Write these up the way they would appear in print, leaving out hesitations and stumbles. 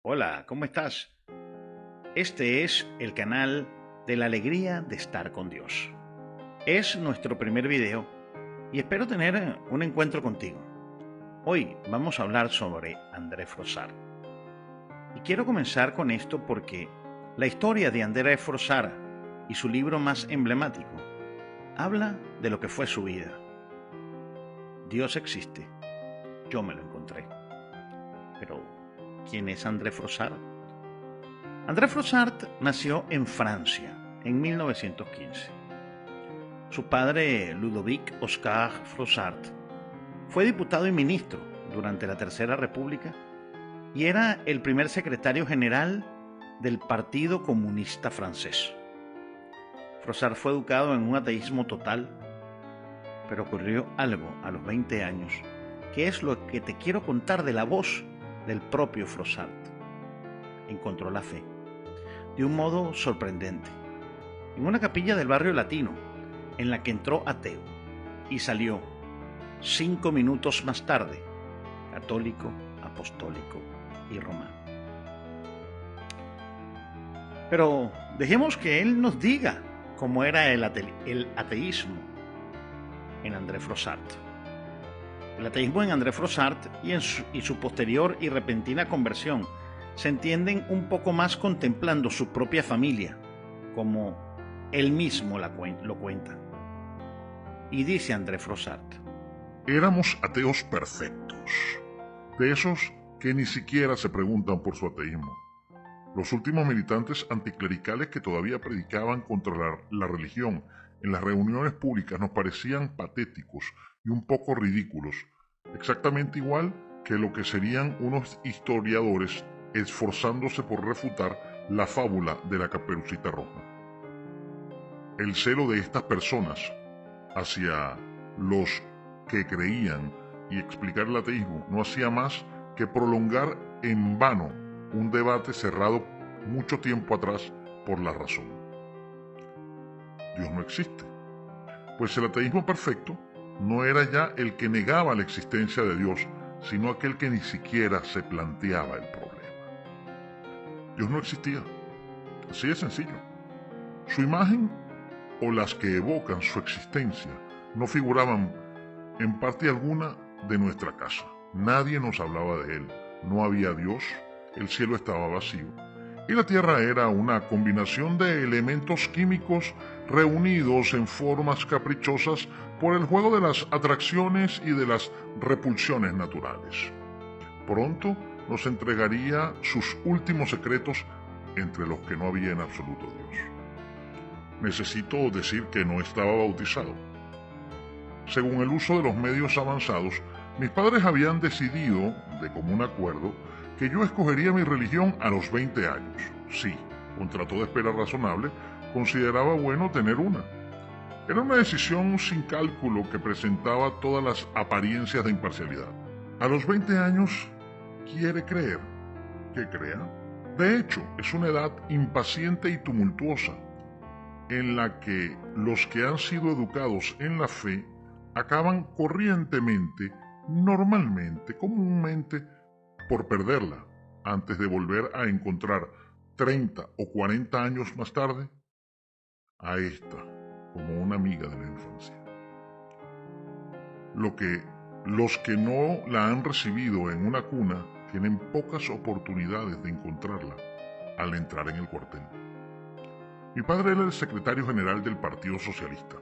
Hola, ¿cómo estás? Este es el canal de la alegría de estar con Dios. Es nuestro primer video y espero tener un encuentro contigo. Hoy vamos a hablar sobre André Frossard. Y quiero comenzar con esto porque la historia de André Frossard y su libro más emblemático habla de lo que fue su vida. Dios existe, yo me lo encontré. Pero, ¿quién es André Frossard? André Frossard nació en Francia en 1915. Su padre, Ludovic Oscar Frossard, fue diputado y ministro durante la Tercera República y era el primer secretario general del Partido Comunista Francés. Frossard fue educado en un ateísmo total, pero ocurrió algo a los 20 años, que es lo que te quiero contar de la voz del propio Frossard. Encontró la fe de un modo sorprendente, en una capilla del barrio latino, en la que entró ateo y salió 5 minutos más tarde, católico, apostólico y romano. Pero dejemos que él nos diga cómo era el ateísmo en André Frossard. El ateísmo en André Frossard y su posterior y repentina conversión se entienden un poco más contemplando su propia familia, como él mismo lo cuenta. Y dice André Frossard: éramos ateos perfectos, de esos que ni siquiera se preguntan por su ateísmo. Los últimos militantes anticlericales que todavía predicaban contra la religión en las reuniones públicas nos parecían patéticos y un poco ridículos, exactamente igual que lo que serían unos historiadores esforzándose por refutar la fábula de la Caperucita Roja. El celo de estas personas hacia los que creían y explicar el ateísmo no hacía más que prolongar en vano un debate cerrado mucho tiempo atrás por la razón. Dios no existe, pues el ateísmo perfecto no era ya el que negaba la existencia de Dios, sino aquel que ni siquiera se planteaba el problema. Dios no existía, así de sencillo. Su imagen o las que evocan su existencia no figuraban en parte alguna de nuestra casa. Nadie nos hablaba de él, no había Dios, el cielo estaba vacío y la tierra era una combinación de elementos químicos reunidos en formas caprichosas por el juego de las atracciones y de las repulsiones naturales. Pronto nos entregaría sus últimos secretos, entre los que no había en absoluto Dios. Necesito decir que no estaba bautizado. Según el uso de los medios avanzados, mis padres habían decidido, de común acuerdo, que yo escogería mi religión a los 20 años. Sí, contra toda espera razonable, consideraba bueno tener una. Era una decisión sin cálculo que presentaba todas las apariencias de imparcialidad. A los 20 años, quiere creer que crea. De hecho, es una edad impaciente y tumultuosa, en la que los que han sido educados en la fe acaban corrientemente, normalmente, comúnmente, por perderla, antes de volver a encontrar 30 o 40 años más tarde a esta como una amiga de la infancia. Los que no la han recibido en una cuna tienen pocas oportunidades de encontrarla al entrar en el cuartel. Mi padre era el secretario general del Partido Socialista.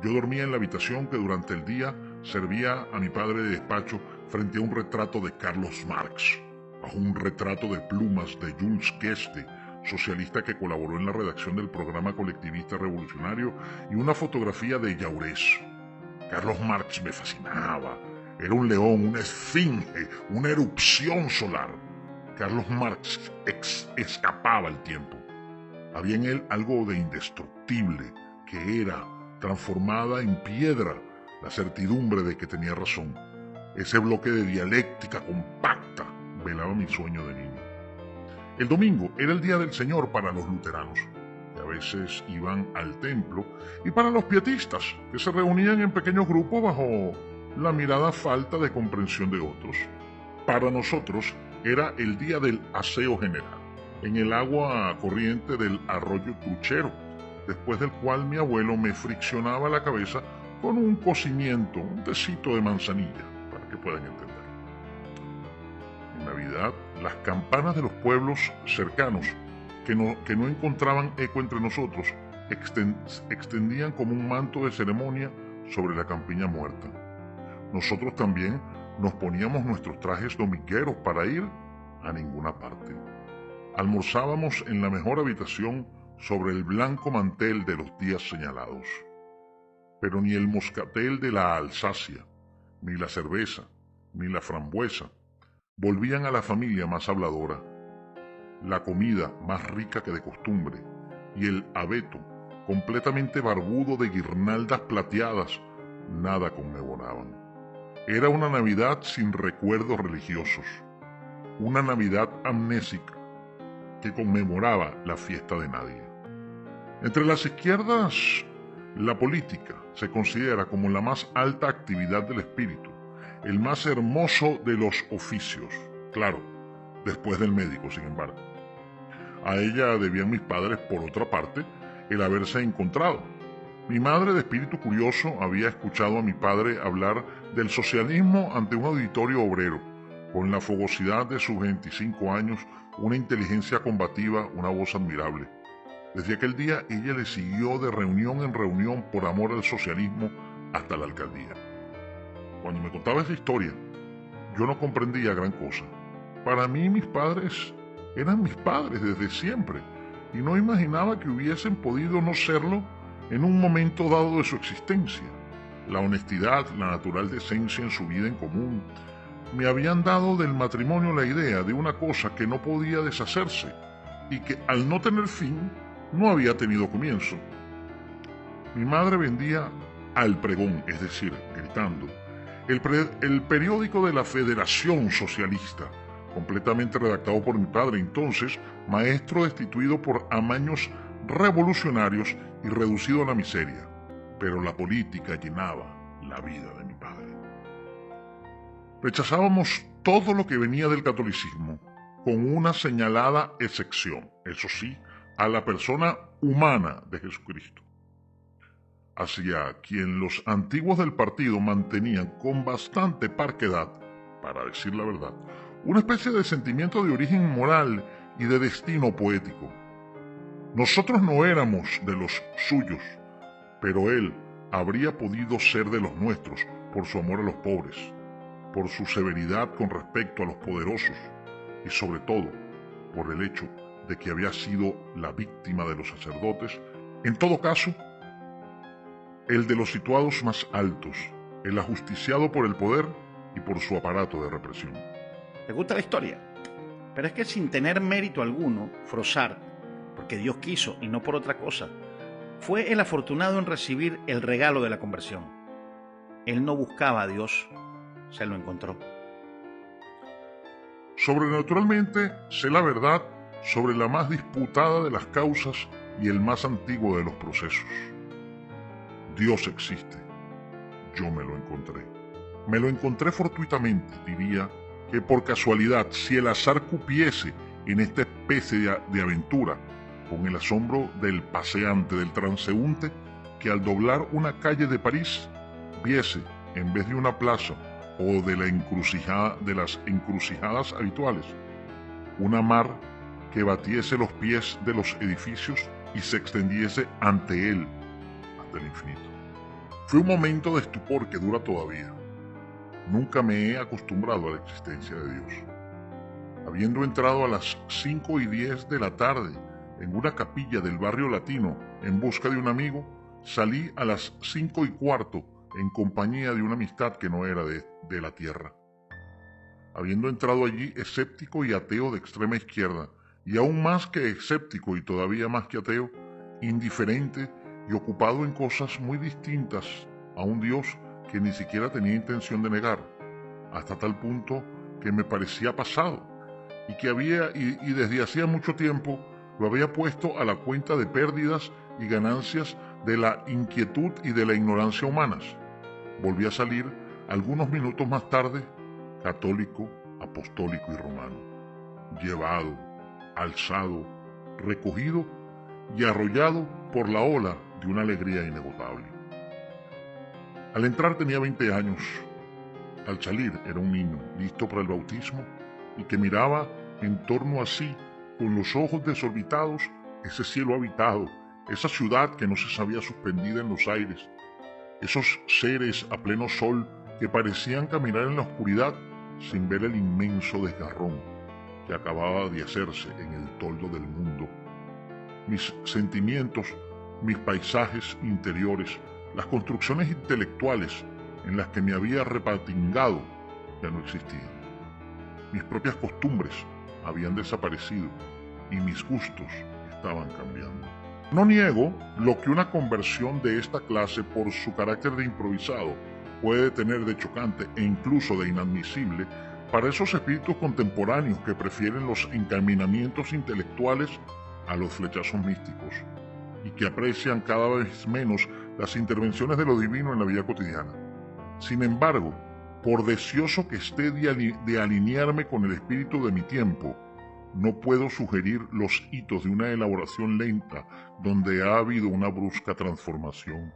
Yo dormía en la habitación que durante el día servía a mi padre de despacho frente a un retrato de Carlos Marx, bajo un retrato de plumas de Jules Guesde, socialista que colaboró en la redacción del programa colectivista revolucionario, y una fotografía de Jaurès. Carlos Marx me fascinaba. Era un león, una esfinge, una erupción solar. Carlos Marx escapaba el tiempo. Había en él algo de indestructible, que era transformada en piedra la certidumbre de que tenía razón. Ese bloque de dialéctica compacta velaba mi sueño de niño. El domingo era el día del Señor para los luteranos, que a veces iban al templo, y para los pietistas, que se reunían en pequeños grupos bajo la mirada falta de comprensión de otros. Para nosotros, era el día del aseo general, en el agua corriente del arroyo Truchero, después del cual mi abuelo me friccionaba la cabeza con un cocimiento, un tecito de manzanilla, para que puedan entender. En Navidad, las campanas de los pueblos cercanos, que no encontraban eco entre nosotros, extendían como un manto de ceremonia sobre la campiña muerta. Nosotros también nos poníamos nuestros trajes domingueros para ir a ninguna parte. Almorzábamos en la mejor habitación sobre el blanco mantel de los días señalados. Pero ni el moscatel de la Alsacia, ni la cerveza, ni la frambuesa volvían a la familia más habladora. La comida más rica que de costumbre y el abeto, completamente barbudo de guirnaldas plateadas, nada conmemoraban. Era una Navidad sin recuerdos religiosos, una Navidad amnésica que conmemoraba la fiesta de nadie. Entre las izquierdas, la política se considera como la más alta actividad del espíritu, el más hermoso de los oficios, claro, después del médico, sin embargo. A ella debían mis padres, por otra parte, el haberse encontrado. Mi madre, de espíritu curioso, había escuchado a mi padre hablar del socialismo ante un auditorio obrero, con la fogosidad de sus 25 años, una inteligencia combativa, una voz admirable. Desde aquel día ella le siguió de reunión en reunión por amor al socialismo hasta la alcaldía. Cuando me contaba esa historia, yo no comprendía gran cosa. Para mí mis padres eran mis padres desde siempre y no imaginaba que hubiesen podido no serlo en un momento dado de su existencia. La honestidad, la natural decencia en su vida en común, me habían dado del matrimonio la idea de una cosa que no podía deshacerse y que al no tener fin no había tenido comienzo. Mi madre vendía al pregón, es decir, gritando, el periódico de la Federación Socialista, completamente redactado por mi padre, entonces maestro destituido por amaños revolucionarios y reducido a la miseria. Pero la política llenaba la vida de mi padre. Rechazábamos todo lo que venía del catolicismo, con una señalada excepción, eso sí, a la persona humana de Jesucristo, hacia quien los antiguos del partido mantenían con bastante parquedad, para decir la verdad, una especie de sentimiento de origen moral y de destino poético. Nosotros no éramos de los suyos, pero él habría podido ser de los nuestros por su amor a los pobres, por su severidad con respecto a los poderosos y sobre todo por el hecho de que había sido la víctima de los sacerdotes, en todo caso, el de los situados más altos, el ajusticiado por el poder y por su aparato de represión. ¿Te gusta la historia? Pero es que sin tener mérito alguno, Froissart, porque Dios quiso y no por otra cosa, fue el afortunado en recibir el regalo de la conversión. Él no buscaba a Dios, se lo encontró. Sobrenaturalmente, sé la verdad sobre la más disputada de las causas y el más antiguo de los procesos. Dios existe. Yo me lo encontré. Me lo encontré fortuitamente, diría, que por casualidad, si el azar cupiese en esta especie de aventura, con el asombro del paseante, del transeúnte, que al doblar una calle de París, viese, en vez de una plaza o de las encrucijadas habituales, una mar que batiese los pies de los edificios y se extendiese ante él hasta el infinito. Fue un momento de estupor que dura todavía. Nunca me he acostumbrado a la existencia de Dios. Habiendo entrado a las 5:10 de la tarde en una capilla del barrio latino en busca de un amigo, salí a las 5:15 en compañía de una amistad que no era de la tierra. Habiendo entrado allí escéptico y ateo de extrema izquierda, y aún más que escéptico y todavía más que ateo, indiferente y ocupado en cosas muy distintas a un Dios que ni siquiera tenía intención de negar, hasta tal punto que me parecía pasado, y que y desde hacía mucho tiempo lo había puesto a la cuenta de pérdidas y ganancias de la inquietud y de la ignorancia humanas. Volví a salir algunos minutos más tarde, católico, apostólico y romano. llevado, alzado, recogido y arrollado por la ola de una alegría inagotable. Al entrar tenía 20 años. Al salir era un niño listo para el bautismo y que miraba en torno a sí con los ojos desorbitados ese cielo habitado, esa ciudad que no se sabía suspendida en los aires, esos seres a pleno sol que parecían caminar en la oscuridad sin ver el inmenso desgarrón que acababa de hacerse en el toldo del mundo. Mis sentimientos, mis paisajes interiores, las construcciones intelectuales en las que me había repatingado ya no existían. Mis propias costumbres habían desaparecido y mis gustos estaban cambiando. No niego lo que una conversión de esta clase por su carácter de improvisado puede tener de chocante e incluso de inadmisible para esos espíritus contemporáneos que prefieren los encaminamientos intelectuales a los flechazos místicos y que aprecian cada vez menos las intervenciones de lo divino en la vida cotidiana. Sin embargo, por deseoso que esté de alinearme con el espíritu de mi tiempo, no puedo sugerir los hitos de una elaboración lenta donde ha habido una brusca transformación.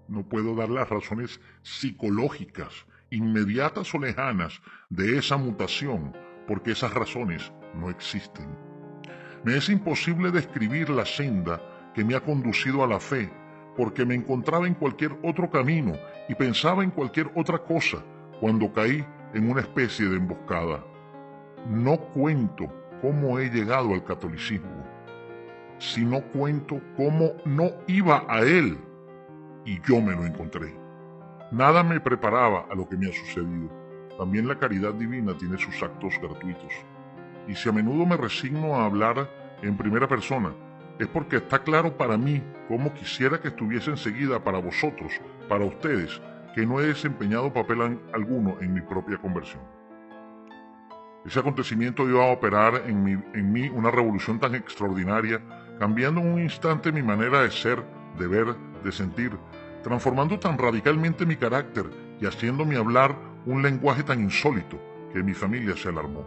No puedo dar las razones psicológicas, inmediatas o lejanas, de esa mutación, porque esas razones no existen. Me es imposible describir la senda que me ha conducido a la fe, porque me encontraba en cualquier otro camino y pensaba en cualquier otra cosa cuando caí en una especie de emboscada. No cuento cómo he llegado al catolicismo, sino cuento cómo no iba a él y yo me lo encontré. Nada me preparaba a lo que me ha sucedido. También la caridad divina tiene sus actos gratuitos. Y si a menudo me resigno a hablar en primera persona, es porque está claro para mí cómo quisiera que estuviese enseguida para vosotros, para ustedes, que no he desempeñado papel alguno en mi propia conversión. Ese acontecimiento iba a operar en mí una revolución tan extraordinaria, cambiando en un instante mi manera de ser, de ver, de sentir, transformando tan radicalmente mi carácter y haciéndome hablar un lenguaje tan insólito que mi familia se alarmó.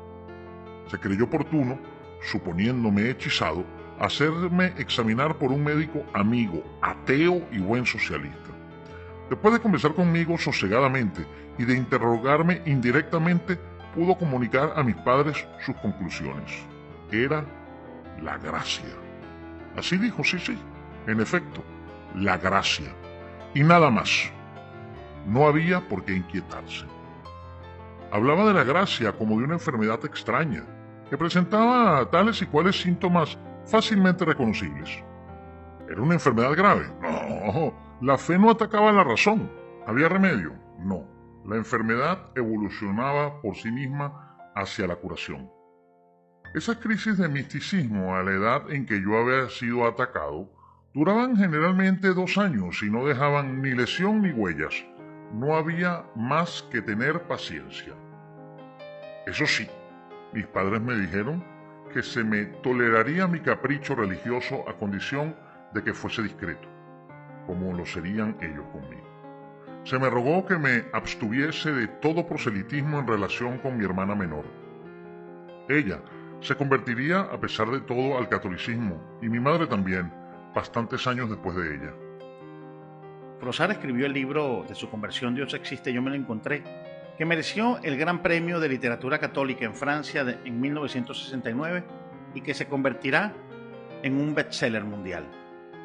Se creyó oportuno, suponiéndome hechizado, hacerme examinar por un médico amigo, ateo y buen socialista. Después de conversar conmigo sosegadamente y de interrogarme indirectamente, pudo comunicar a mis padres sus conclusiones. Era la gracia. Así dijo, sí, en efecto, la gracia. Y nada más. No había por qué inquietarse. Hablaba de la gracia como de una enfermedad extraña, que presentaba tales y cuales síntomas fácilmente reconocibles. ¿Era una enfermedad grave? No, la fe no atacaba la razón. ¿Había remedio? No. La enfermedad evolucionaba por sí misma hacia la curación. Esas crisis de misticismo a la edad en que yo había sido atacado duraban generalmente 2 años y no dejaban ni lesión ni huellas. No había más que tener paciencia. Eso sí, mis padres me dijeron que se me toleraría mi capricho religioso a condición de que fuese discreto, como lo serían ellos conmigo. Se me rogó que me abstuviese de todo proselitismo en relación con mi hermana menor. Ella se convertiría a pesar de todo al catolicismo, y mi madre también, bastantes años después de ella. Froissart escribió el libro de su conversión Dios existe, yo me lo encontré, que mereció el Gran Premio de Literatura Católica en Francia en 1969 y que se convertirá en un bestseller mundial.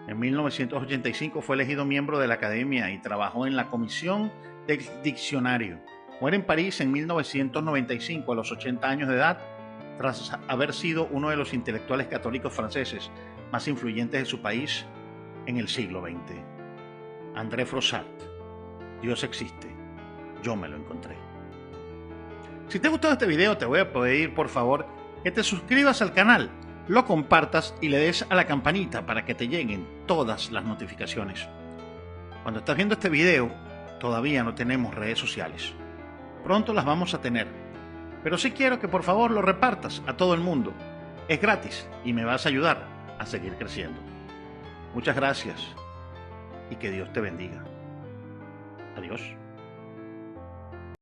En 1985 fue elegido miembro de la Academia y trabajó en la Comisión del Diccionario. Muere en París en 1995 a los 80 años de edad, tras haber sido uno de los intelectuales católicos franceses más influyentes de su país en el siglo XX. André Froissart, Dios existe, yo me lo encontré. Si te gustó este video, te voy a pedir por favor que te suscribas al canal, lo compartas y le des a la campanita para que te lleguen todas las notificaciones. Cuando estás viendo este video, todavía no tenemos redes sociales. Pronto las vamos a tener, pero sí quiero que por favor lo repartas a todo el mundo. Es gratis y me vas a ayudar a seguir creciendo. Muchas gracias y que Dios te bendiga. Adiós.